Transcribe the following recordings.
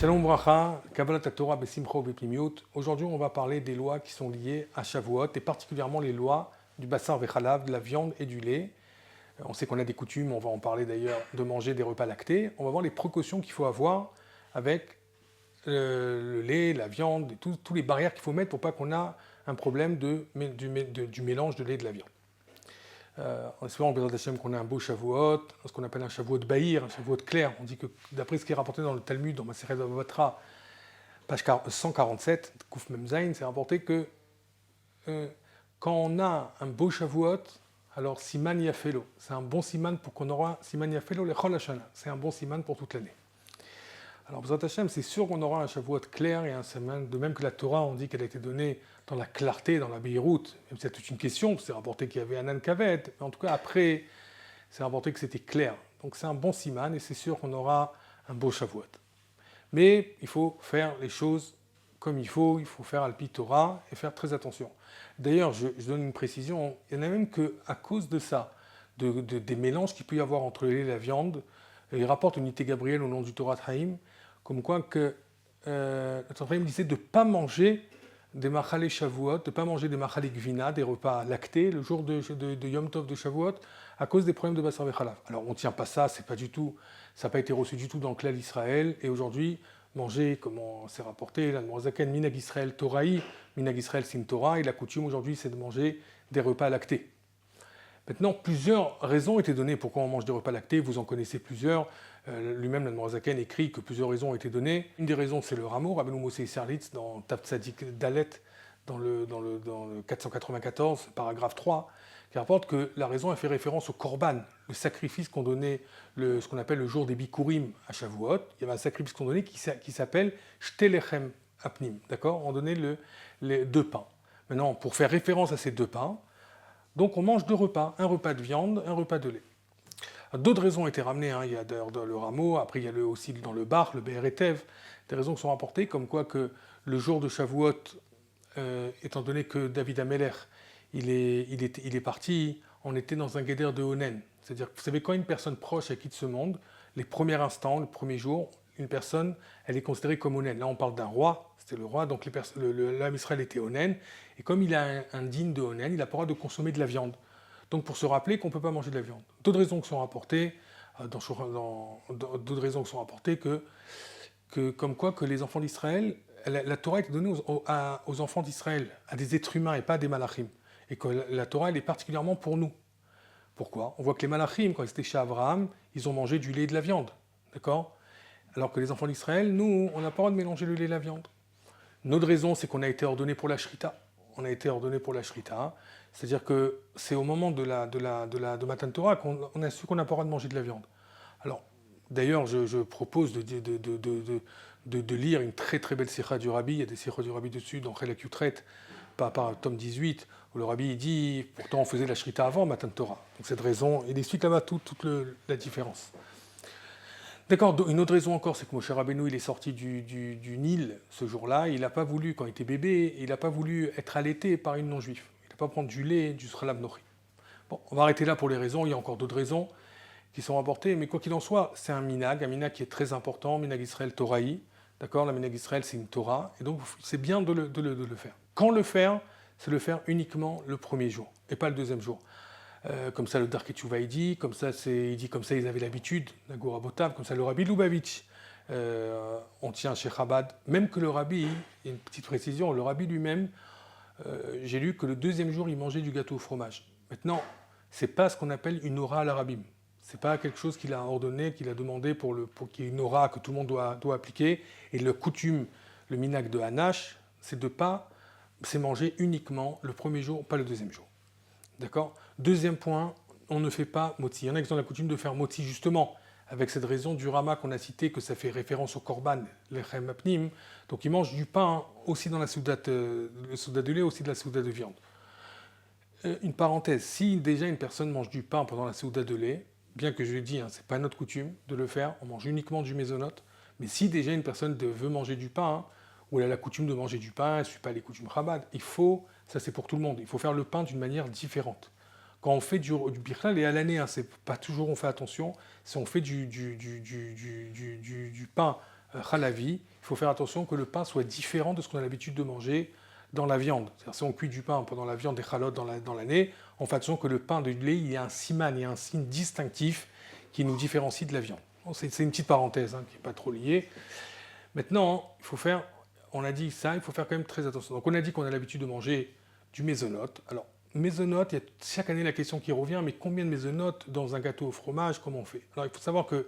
Shalom Bracha, Kabbalat Torah Besimcha Bepimiut. Aujourd'hui, on va parler des lois qui sont liées à Shavuot et particulièrement les lois du bassin vechalav, de la viande et du lait. On sait qu'on a des coutumes, on va en parler d'ailleurs, de manger des repas lactés. On va voir les précautions qu'il faut avoir avec le lait, la viande, et tous les barrières qu'il faut mettre pour pas qu'on ait un problème du mélange de lait et de la viande. En espérant qu'on a un beau Shavuot, ce qu'on appelle un Shavuot Bahir, un Shavuot clair. On dit que d'après ce qui est rapporté dans le Talmud, dans Maseret Bavatra, page 147, Kouf Memzaïn, c'est rapporté que quand on a un beau Shavuot, alors Siman Yafelo, c'est un bon Siman pour qu'on aura Siman Yafelo Lechol Hashana, c'est un bon Siman pour toute l'année. Alors, B'ezrat Hashem, c'est sûr qu'on aura un Shavuot clair et un Siman, de même que la Torah, on dit qu'elle a été donnée dans la clarté, dans la Beirut, même si c'est toute une question, c'est rapporté qu'il y avait un Ankavet, mais en tout cas après, c'est rapporté que c'était clair. Donc c'est un bon Siman et c'est sûr qu'on aura un beau Shavuot. Mais il faut faire les choses comme il faut faire Alpi Torah et faire très attention. D'ailleurs, je donne une précision, il y en a même qu'à cause de ça, des mélanges qu'il peut y avoir entre le lait et la viande, il rapporte une unité Gabriel au nom du Torah Haïm, comme quoi que le Torah Haïm disait de ne pas manger des machalé Shavuot, de ne pas manger des machalé Gvina, des repas lactés, le jour de Yom Tov de Shavuot, à cause des problèmes de Bassar Vechalav. Alors on ne tient pas ça, c'est pas du tout, ça n'a pas été reçu du tout dans le clan d'Israël, et aujourd'hui, manger, comment c'est rapporté, la Zaken Minag Israël Toraï, Minag Israël Sin Torah, et la coutume aujourd'hui c'est de manger des repas lactés. Maintenant, plusieurs raisons étaient données pourquoi on mange des repas lactés, vous en connaissez plusieurs. Lui-même, l'Admor Zaken écrit que plusieurs raisons ont été données. Une des raisons, c'est le rameau, Rabbeinu Moshe Serlitz, dans Tav Tzadik Dalet, dans le 494, paragraphe 3, qui rapporte que la raison a fait référence au korban, le sacrifice qu'on donnait, ce qu'on appelle le jour des Bikurim à Shavuot. Il y avait un sacrifice qu'on donnait qui s'appelle Shtelechem Apnim, d'accord? On donnait les deux pains. Maintenant, pour faire référence à ces deux pains, donc on mange deux repas, un repas de viande, un repas de lait. D'autres raisons ont été ramenées, il y a d'ailleurs dans le rameau, après il y a aussi dans le bar, le Be'eretev, des raisons qui sont rapportées, comme quoi que le jour de Shavuot, étant donné que David Ameler, il est parti, on était dans un guéder de Onen. C'est-à-dire que vous savez, quand une personne proche elle quitte ce monde, les premiers instants, le premier jour, une personne, elle est considérée comme Onen. Là on parle d'un roi, c'était le roi, donc l'âme Israël était Onen, et comme il a un digne de Onen, il n'a pas le droit de consommer de la viande. Donc pour se rappeler qu'on ne peut pas manger de la viande. D'autres raisons qui sont rapportées, d'autres raisons qui sont rapportées comme quoi que les enfants d'Israël, la Torah est donnée aux enfants d'Israël, à des êtres humains et pas à des malachim. Et que la Torah, elle est particulièrement pour nous. Pourquoi? On voit que les malachim, quand ils étaient chez Abraham, ils ont mangé du lait et de la viande. D'accord? Alors que les enfants d'Israël, nous, on n'a pas le droit de mélanger le lait et la viande. Une autre raison, c'est qu'on a été ordonné pour la shrita. On a été ordonné pour la shrita, c'est-à-dire que c'est au moment de Matan Torah qu'on a su qu'on n'a pas le droit de manger de la viande. Alors, d'ailleurs, je propose de lire une très très belle sikha du Rabbi. Il y a des sikhas du Rabbi dessus, dans Chelek Yutret, par tome 18, où le Rabbi il dit, pourtant on faisait la shrita avant Matan Torah. Donc cette raison, il explique là-bas toute la différence. D'accord, une autre raison encore, c'est que Moshe Rabbeinu, il est sorti du Nil ce jour-là, il n'a pas voulu, quand il était bébé, il n'a pas voulu être allaité par une non-juive. Il n'a pas prendre du lait, du sralam nochi. Bon, on va arrêter là pour les raisons, il y a encore d'autres raisons qui sont rapportées, mais quoi qu'il en soit, c'est un minag qui est très important, minag Israël Toraï, d'accord, la minag Israël c'est une Torah, et donc c'est bien de le faire. Quand le faire, c'est le faire uniquement le premier jour, et pas le deuxième jour. Comme ça le Dark Etchouva il dit, comme ça ils avaient l'habitude, la Goura Botav, comme ça le Rabbi Lubavitch, on tient chez Chabad, même que le Rabbi, il y a une petite précision, le Rabbi lui-même, j'ai lu que le deuxième jour il mangeait du gâteau au fromage. Maintenant, c'est pas ce qu'on appelle une aura à l'arabim. C'est pas quelque chose qu'il a ordonné, qu'il a demandé pour qu'il y ait une aura que tout le monde doit appliquer. Et le coutume, le minag de Hanash, c'est manger uniquement le premier jour, pas le deuxième jour. D'accord? Deuxième point, on ne fait pas moti. Il y en a qui ont la coutume de faire moti justement, avec cette raison du Rama qu'on a cité, que ça fait référence au korban, lechem apnim. Donc ils mangent du pain aussi dans la soudate, le soudat de lait, aussi de la souda de viande. Une parenthèse, si déjà une personne mange du pain pendant la souda de lait, bien que je l'ai dit, ce n'est pas notre coutume de le faire, on mange uniquement du mésonote, mais si déjà une personne veut manger du pain, ou elle a la coutume de manger du pain, elle ne suit pas les coutumes Chabad, ça c'est pour tout le monde, il faut faire le pain d'une manière différente. Quand on fait du birchal, et à l'année, c'est pas toujours on fait attention, si on fait du pain chalavi, il faut faire attention que le pain soit différent de ce qu'on a l'habitude de manger dans la viande. C'est-à-dire, si on cuit du pain pendant la viande des chalotes dans l'année, on fait attention que le pain de lait, il y a un siman, il y a un signe distinctif qui nous différencie de la viande. Bon, c'est une petite parenthèse qui n'est pas trop liée. Maintenant, on a dit ça, il faut faire quand même très attention. Donc on a dit qu'on a l'habitude de manger du mésonote. Alors, mésonote, il y a chaque année la question qui revient, mais combien de mésonote dans un gâteau au fromage, comment on fait? Alors il faut savoir que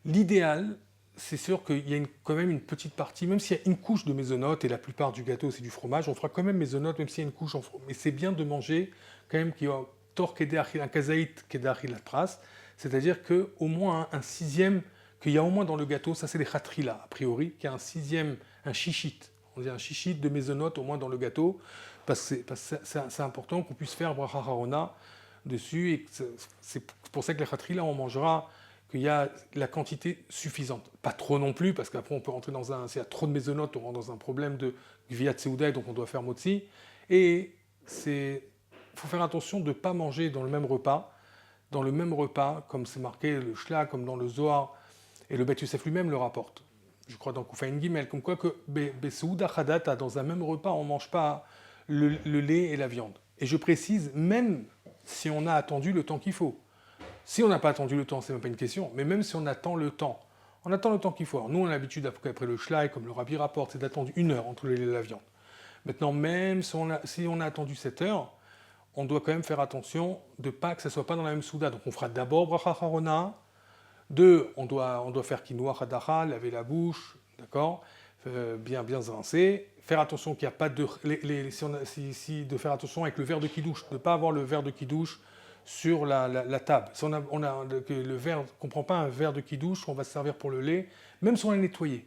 l'idéal, c'est sûr qu'il y a quand même une petite partie, même s'il y a une couche de mésonote, et la plupart du gâteau c'est du fromage, on fera quand même mésonote, même s'il y a une couche. Mais c'est bien de manger quand même qu'il y a tor un kazaït kedachil la trace, c'est-à-dire qu'au moins un sixième, qu'il y a au moins dans le gâteau, ça c'est les khatrila, a priori, qu'il y a un sixième, un chichit, on dit un chichit de mésonote au moins dans le gâteau, parce que c'est important qu'on puisse faire bracha harona dessus, et c'est pour ça que les khatrila, on mangera qu'il y a la quantité suffisante. Pas trop non plus, parce qu'après on peut rentrer s'il y a trop de mésonotes, on rentre dans un problème de gviat seuda, donc on doit faire motzi. Et il faut faire attention de ne pas manger dans le même repas, comme c'est marqué le Shla, comme dans le Zohar, et le Bet Yosef lui-même le rapporte. Je crois dans Koufaïn Gimel, comme quoi que Besouda Khadata, dans un même repas, on ne mange pas le lait et la viande. Et je précise, même si on a attendu le temps qu'il faut. Si on n'a pas attendu le temps, ce n'est même pas une question, mais même si on attend le temps qu'il faut. Alors nous, on a l'habitude, après le shlai, comme le rabbi rapporte, c'est d'attendre 1 heure entre le lait et la viande. Maintenant, même si on a attendu 7 heures, on doit quand même faire attention de pas que ça ne soit pas dans la même souda. Donc on fera d'abord bracha harona. 2, on doit faire quinoa hadacha, laver la bouche, d'accord, bien se rincer. Faire attention qu'il n'y a pas de... de faire attention avec le verre de kidouche, de ne pas avoir le verre de kidouche sur la table. Si le verre, qu'on ne prend pas un verre de kidouche, on va se servir pour le lait, même si on l'a nettoyé.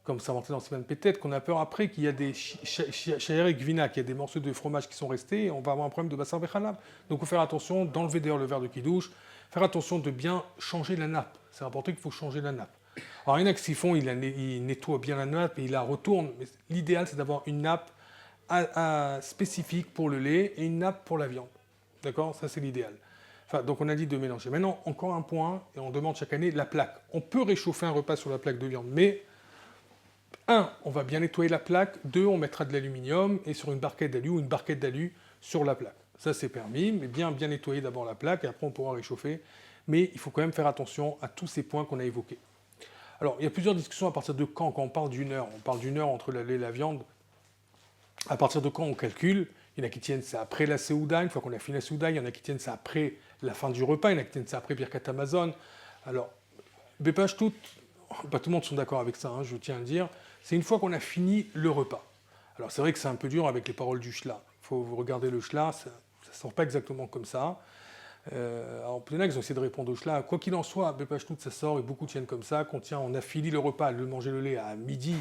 Comme ça rentrait dans Siman peut-être qu'on a peur après qu'il y a des shayar gvina, qu'il y a des morceaux de fromage qui sont restés, et on va avoir un problème de basar bechalab. Donc il faut faire attention d'enlever d'ailleurs le verre de kidouche, faire attention de bien changer la nappe. C'est important qu'il faut changer la nappe. Alors il y en a qui s'y font, il nettoie bien la nappe et il la retourne, mais l'idéal c'est d'avoir une nappe spécifique pour le lait et une nappe pour la viande. D'accord? Ça, c'est l'idéal. Enfin, donc, on a dit de mélanger. Maintenant, encore un point, et on demande chaque année, la plaque. On peut réchauffer un repas sur la plaque de viande, mais 1, on va bien nettoyer la plaque. 2, on mettra de l'aluminium et sur une barquette d'alu ou une barquette d'alu sur la plaque. Ça, c'est permis, mais bien nettoyer d'abord la plaque et après, on pourra réchauffer. Mais il faut quand même faire attention à tous ces points qu'on a évoqués. Alors, il y a plusieurs discussions à partir de quand on parle d'une heure. On parle d'une heure entre le lait et la viande. À partir de quand on calcule? Il y en a qui tiennent ça après la Séouda, une fois qu'on a fini la Séouda, il y en a qui tiennent ça après la fin du repas, il y en a qui tiennent ça après Birkat Amazon. Alors, Bépage tout, pas tout le monde sont d'accord avec ça, je tiens à le dire, c'est une fois qu'on a fini le repas. Alors c'est vrai que c'est un peu dur avec les paroles du Shla. Il faut vous regarder le Shla, ça ne sort pas exactement comme ça. Alors il y en a qui ont essayé de répondre au Shla. Quoi qu'il en soit, Bépage tout, ça sort et beaucoup tiennent comme ça. On a fini le repas, manger le lait à midi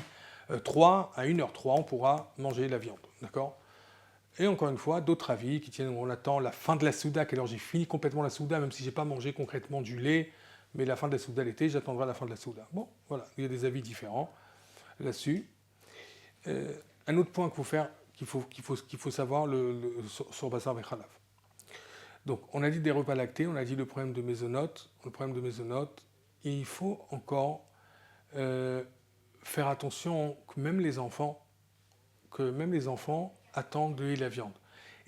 3, à 1h03, on pourra manger la viande. D'accord? Et encore une fois, d'autres avis qui tiennent où on attend la fin de la souda, alors j'ai fini complètement la souda, même si je n'ai pas mangé concrètement du lait, mais la fin de la souda l'été, j'attendrai la fin de la souda. Bon, voilà, il y a des avis différents là-dessus. Un autre point qu'il faut savoir sur Basar Bechalav. Donc, on a dit des repas lactés, on a dit le problème de mésonote, et il faut encore faire attention que même les enfants attendent de la viande.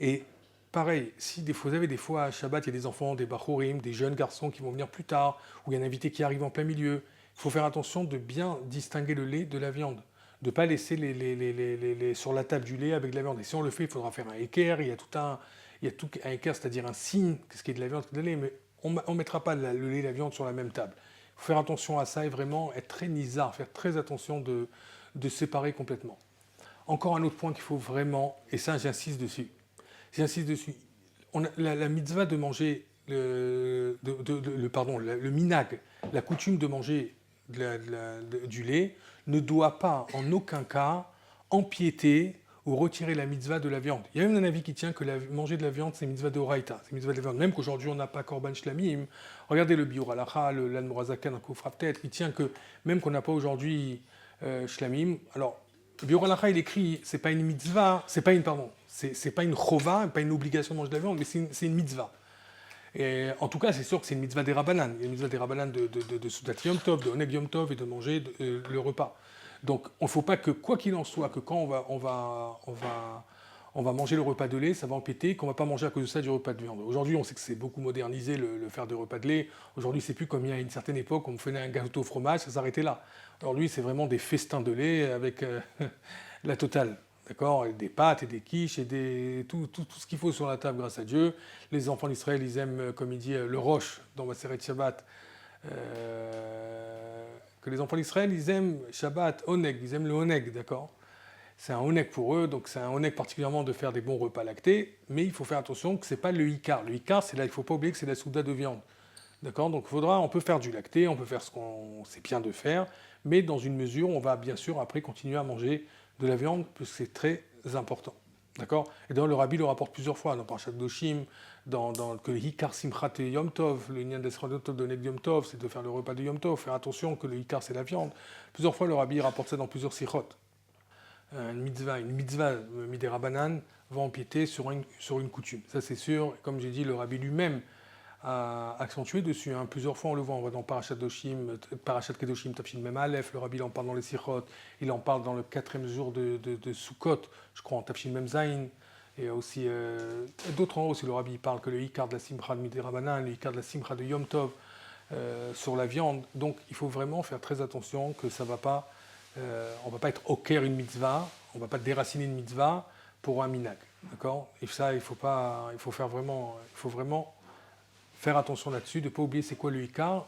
Et pareil, si vous avez des fois à Shabbat, il y a des enfants, des bachorim, des jeunes garçons qui vont venir plus tard, ou il y a un invité qui arrive en plein milieu, il faut faire attention de bien distinguer le lait de la viande, de ne pas laisser sur la table du lait avec de la viande. Et si on le fait, il faudra faire un équerre, il y a tout un équerre, c'est-à-dire un signe, ce qui est de la viande, ce qui est de la lait, mais on ne mettra pas le lait et la viande sur la même table. Il faut faire attention à ça et vraiment être très nizar, faire très attention de séparer complètement. Encore un autre point qu'il faut vraiment, et ça j'insiste dessus, la mitzvah de manger, le minag, la coutume de manger du lait, ne doit pas en aucun cas empiéter ou retirer la mitzvah de la viande. Il y a même un avis qui tient que manger de la viande, c'est mitzvah de Horaïta, c'est mitzvah de la viande. Même qu'aujourd'hui, on n'a pas Korban Shlamim. Regardez le Biur Halacha, l'Admorazakan, un Kofra peut-être, il tient que même qu'on n'a pas aujourd'hui Shlamim. Alors, le Biur Halacha, il écrit, c'est pas une mitzvah, c'est pas une chova, pas une obligation de manger de la viande, mais c'est une mitzvah. Et en tout cas, c'est sûr que c'est une mitzvah des Rabbanan. Il y a une mitzvah des Rabbanan de Soudat Yom Tov, de Oneg Yom Tov et de manger le repas. Donc, il ne faut pas que, quoi qu'il en soit, que quand on va manger le repas de lait, ça va empiéter, qu'on ne va pas manger à cause de ça du repas de viande. Aujourd'hui, on sait que c'est beaucoup modernisé le faire de repas de lait. Aujourd'hui, c'est plus comme il y a une certaine époque, on faisait un gâteau au fromage, ça s'arrêtait là. Aujourd'hui, c'est vraiment des festins de lait avec la totale. D'accord, et des pâtes et des quiches et tout ce qu'il faut sur la table grâce à Dieu. Les enfants d'Israël, ils aiment, comme il dit, le roche dans Maseret Shabbat. Que les enfants d'Israël, ils aiment Shabbat, Oneg, ils aiment le Oneg, d'accord. C'est un Oneg pour eux, donc c'est un Oneg particulièrement de faire des bons repas lactés, mais il faut faire attention que ce n'est pas le Icar. Le Icar, c'est là, il ne faut pas oublier que c'est la souda de viande. D'accord, donc on peut faire du lacté, on peut faire ce qu'on sait bien de faire, mais dans une mesure, on va bien sûr après continuer à manger de la viande, parce que c'est très important. D'accord. Et d'ailleurs, le Rabbi le rapporte plusieurs fois, dans Parashat Doshim, que le Hikar Simchat Yom Tov, le Inyan d'Esrod Tov de Neg Yom Tov, c'est de faire le repas de Yom Tov, faire attention que le Hikar c'est la viande. Plusieurs fois, le Rabbi rapporte ça dans plusieurs sichot. Une mitzvah midei Rabbanan va empiéter sur une coutume. Ça c'est sûr, comme j'ai dit, le Rabbi lui-même a accentué dessus. Hein. Plusieurs fois, on le voit dans Parashat Kedoshim, Tafshin Mem Aleph, le Rabbi il en parle dans les Sichot, il en parle dans le 4e jour de Sukkot, je crois en Tafshin Mem Zayin, et aussi d'autres en haut, si le Rabbi parle que le Hikar de la Simcha de Midei Rabbanan, le Hikar de la Simcha de Yom Tov, sur la viande. Donc il faut vraiment faire très attention que ça va pas, on ne va pas être au cœur une mitzvah, on ne va pas déraciner une mitzvah pour un minag. D'accord. Et ça, il faut vraiment faire attention là-dessus, de ne pas oublier c'est quoi le Icar,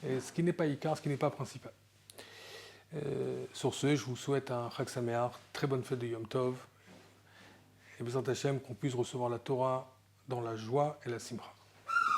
et ce qui n'est pas Icar, ce qui n'est pas principal. Sur ce, je vous souhaite un Chag Sameach, très bonne fête de Yom Tov, et Bezrat Hashem qu'on puisse recevoir la Torah dans la joie et la Simcha.